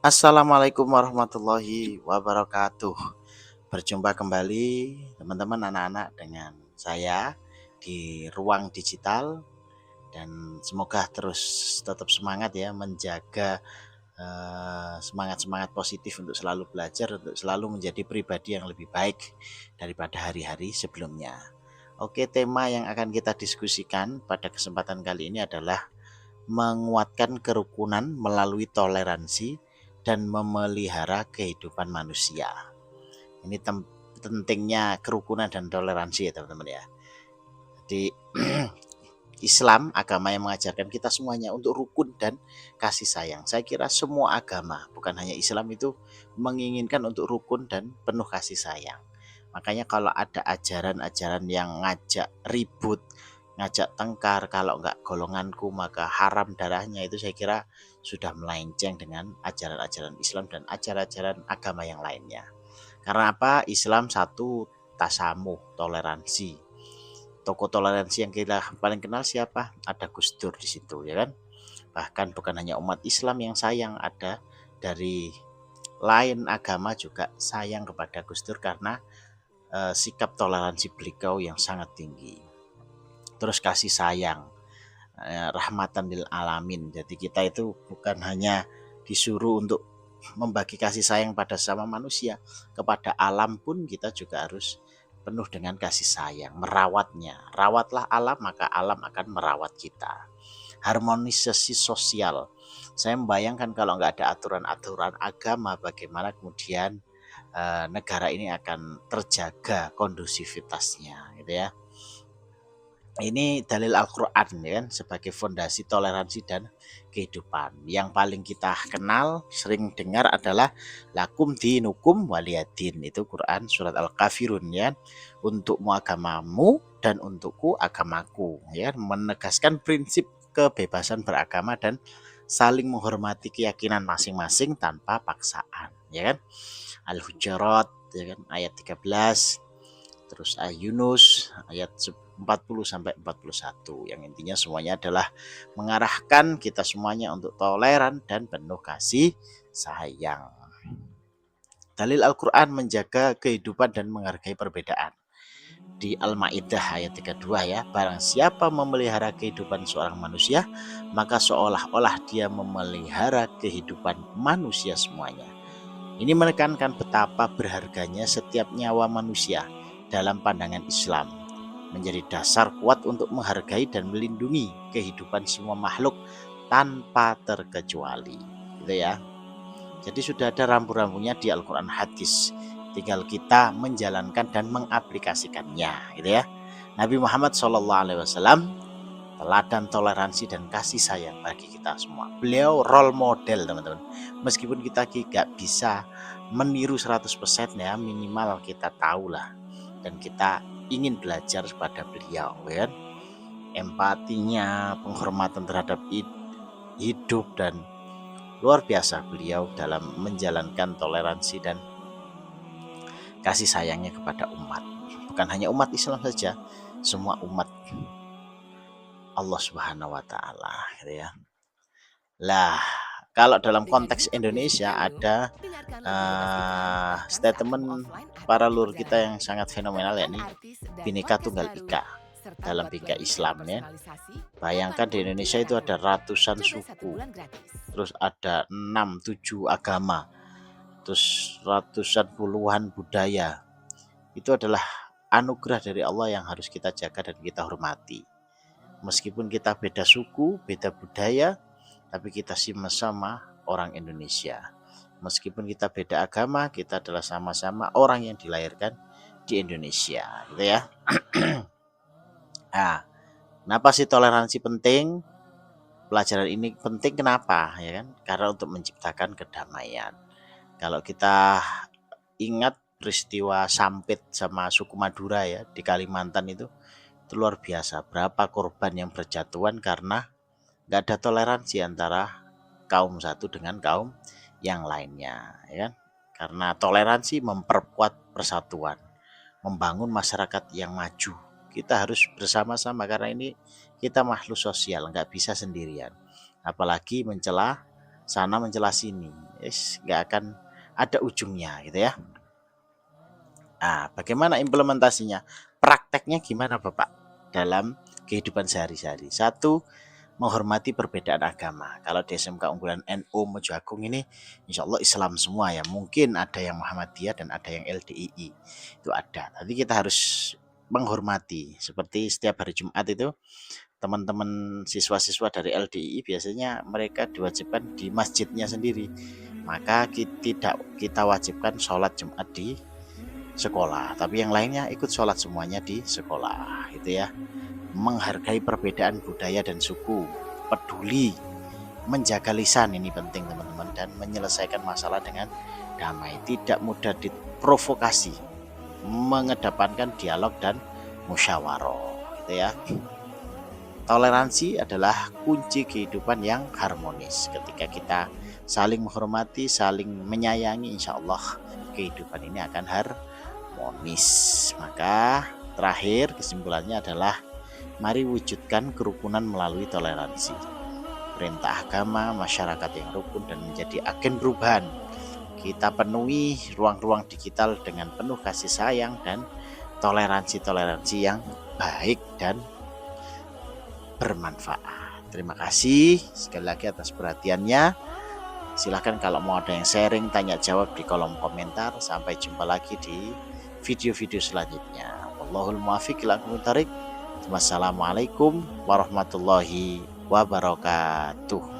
Assalamualaikum warahmatullahi wabarakatuh. Berjumpa kembali teman-teman anak-anak dengan saya di ruang digital, dan semoga terus tetap semangat ya menjaga semangat-semangat positif untuk selalu belajar, untuk selalu menjadi pribadi yang lebih baik daripada hari-hari sebelumnya. Oke, tema yang akan kita diskusikan pada kesempatan kali ini adalah menguatkan kerukunan melalui toleransi dan memelihara kehidupan manusia. Ini pentingnya kerukunan dan toleransi ya teman-teman ya. Jadi Islam agama yang mengajarkan kita semuanya untuk rukun dan kasih sayang. Saya kira semua agama, bukan hanya Islam, itu menginginkan untuk rukun dan penuh kasih sayang. Makanya kalau ada ajaran-ajaran yang ngajak ribut, ngajak tengkar, kalau enggak golonganku maka haram darahnya, itu saya kira sudah melenceng dengan ajaran-ajaran Islam dan ajaran-ajaran agama yang lainnya. Karena apa? Islam satu, tasamuh, toleransi. Tokoh toleransi yang kita paling kenal siapa? Ada Gus Dur di situ ya kan. Bahkan bukan hanya umat Islam yang sayang, ada dari lain agama juga sayang kepada Gus Dur karena sikap toleransi beliau yang sangat tinggi. Terus kasih sayang, rahmatan lil alamin. Jadi kita itu bukan hanya disuruh untuk membagi kasih sayang pada sama manusia, kepada alam pun kita juga harus penuh dengan kasih sayang, merawatnya. Rawatlah alam, maka alam akan merawat kita. Harmonisasi sosial. Saya membayangkan kalau nggak ada aturan-aturan agama, bagaimana kemudian negara ini akan terjaga kondusivitasnya, gitu ya. Ini dalil Al-Quran ya kan, sebagai fondasi toleransi dan kehidupan. Yang paling kita kenal, sering dengar adalah lakum dinukum waliyadin. Itu Quran surat Al-Kafirun ya. Untukmu agamamu dan untukku agamaku ya. Menegaskan prinsip kebebasan beragama dan saling menghormati keyakinan masing-masing tanpa paksaan ya kan. Al-Hujurat ya kan, ayat 13. Terus Yunus ayat 40 sampai 41, yang intinya semuanya adalah mengarahkan kita semuanya untuk toleran dan penuh kasih sayang. Dalil Al-Quran menjaga kehidupan dan menghargai perbedaan. Di Al-Maidah ayat 32 ya, barang siapa memelihara kehidupan seorang manusia, maka seolah-olah dia memelihara kehidupan manusia semuanya. Ini menekankan betapa berharganya setiap nyawa manusia dalam pandangan Islam, menjadi dasar kuat untuk menghargai dan melindungi kehidupan semua makhluk tanpa terkecuali. Gitu ya. Jadi sudah ada rambu-rambunya di Al-Quran hadis. Tinggal kita menjalankan dan mengaplikasikannya, gitu ya. Nabi Muhammad SAW teladan toleransi dan kasih sayang bagi kita semua. Beliau role model teman-teman. Meskipun kita tidak bisa meniru 100% ya, minimal kita tahulah dan kita ingin belajar pada beliau ya. Empatinya, penghormatan terhadap hidup, dan luar biasa beliau dalam menjalankan toleransi dan kasih sayangnya kepada umat. Bukan hanya umat Islam saja, semua umat Allah Subhanahu wa taala gitu ya. Lah, kalau dalam konteks Indonesia ada statement para leluhur kita yang sangat fenomenal, yakni Bhinneka Tunggal Ika dalam bingkai Islam ya. Bayangkan di Indonesia itu ada ratusan suku, terus ada 6-7 agama, terus ratusan puluhan budaya. Itu adalah anugerah dari Allah yang harus kita jaga dan kita hormati. Meskipun kita beda suku, beda budaya, tapi kita sama-sama orang Indonesia. Meskipun kita beda agama, kita adalah sama-sama orang yang dilahirkan di Indonesia, gitu ya. Nah, kenapa sih toleransi penting? Pelajaran ini penting kenapa? Ya kan? Karena untuk menciptakan kedamaian. Kalau kita ingat peristiwa Sampit sama suku Madura ya di Kalimantan itu luar biasa. Berapa korban yang berjatuhan karena nggak ada toleransi antara kaum satu dengan kaum yang lainnya, ya kan? Karena toleransi memperkuat persatuan, membangun masyarakat yang maju. Kita harus bersama-sama karena ini kita makhluk sosial, nggak bisa sendirian. Apalagi mencela sana mencela sini, nggak akan ada ujungnya gitu ya. Nah, bagaimana implementasinya? Prakteknya gimana Bapak dalam kehidupan sehari-hari? Satu, menghormati perbedaan agama. Kalau di SMK Unggulan NU Mojo Agung ini insya Allah Islam semua ya. Mungkin ada yang Muhammadiyah dan ada yang LDII. Itu ada. Tapi kita harus menghormati. Seperti setiap hari Jumat itu teman-teman siswa-siswa dari LDII biasanya mereka diwajibkan di masjidnya sendiri. Maka kita wajibkan sholat Jumat di sekolah. Tapi yang lainnya ikut sholat semuanya di sekolah. Itu ya. Menghargai perbedaan budaya dan suku, peduli, menjaga lisan ini penting teman-teman, dan menyelesaikan masalah dengan damai, tidak mudah diprovokasi, mengedepankan dialog dan musyawarah gitu ya. Toleransi adalah kunci kehidupan yang harmonis. Ketika kita saling menghormati, saling menyayangi, insya Allah kehidupan ini akan harmonis. Maka terakhir kesimpulannya adalah mari wujudkan kerukunan melalui toleransi. Perintah agama, masyarakat yang rukun dan menjadi agen perubahan. Kita penuhi ruang-ruang digital dengan penuh kasih sayang dan toleransi-toleransi yang baik dan bermanfaat. Terima kasih sekali lagi atas perhatiannya. Silahkan kalau mau ada yang sharing, tanya jawab di kolom komentar. Sampai jumpa lagi di video-video selanjutnya. Wallahul muwaffiq ila aqwamit thoriq. Wassalamualaikum warahmatullahi wabarakatuh.